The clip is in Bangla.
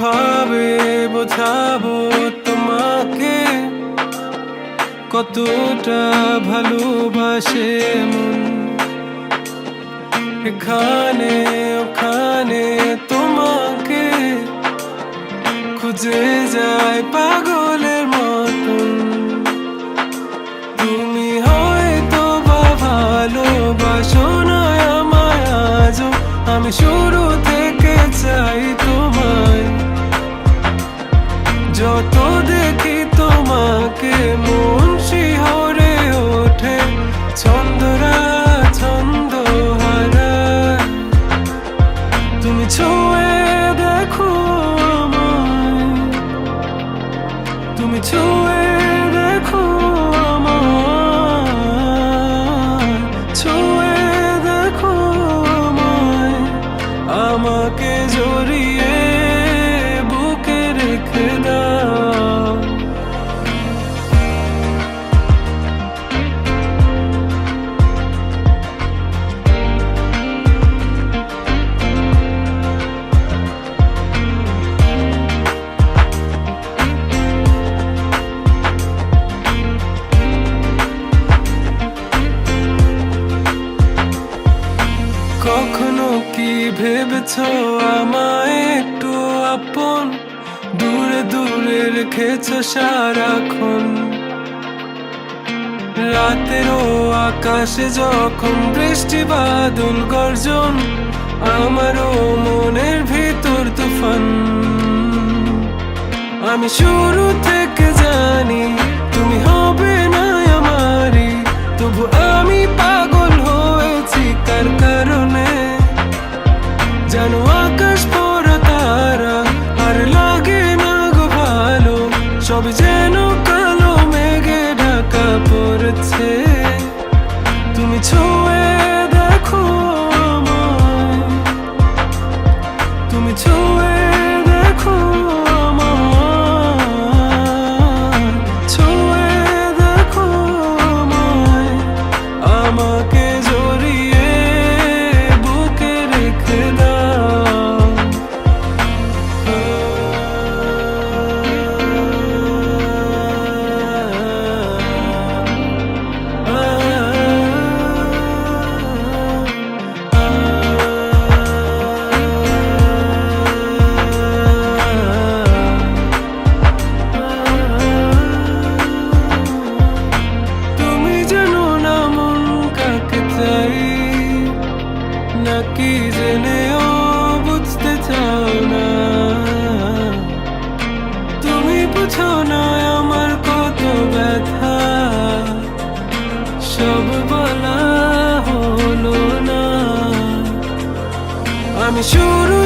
কিভাবে বোঝাবো তোমাকে কতটা ভালোবাসে মন। এখানে ওখানে তোমাকে খুঁজে যায় পাগলের মতন। তুমি হয়তো বা ভালোবাসো না আমায় আজও, আমি শুরু থেকে চাই তোমায়। যত দেখি তোমাকে মন শিহরে ওঠে, ছন্দরা ছন্দ হারায়। তুমি ছুঁয়ে দেখো আমায়, তুমি ছুঁয়ে দেখো আমায়, ছুঁয়ে দেখো আমায়। আমাকে জড়িয়ে বুকে রেখে দাও। কখনো কি ভেবেছ আমায় একটু আপন, দূরে দূরে রেখেছ সারাক্ষণ। রাতেরও আকাশে যখন বৃষ্টি বাদল গর্জন, আমারও মনের ভিতর তুফান। আমি শুরু থেকে জানি তুমি হবে না আমারই, তবু আমি পাগল হয়েছি কার কারণে। জানো আকাশ পড়া তারা আর লাগে না গো ভালো, সব যেন কালো মেঘে ঢাকা পড়েছে। তুমি ছুঁয়ে দেখো আমায়, তুমি ছুঁয়ে দেখো আমায়, ছুঁয়ে দেখো আমায়। আমাকে জড়িয়ে বুকে রেখে দাও। তুমি জানো না মন কাকে চাই, নাকি জেনেও বুঝতে চাও না। তুমি বুঝো না আমার কত ব্যথা, সব বলা হলো না। আমি শুরু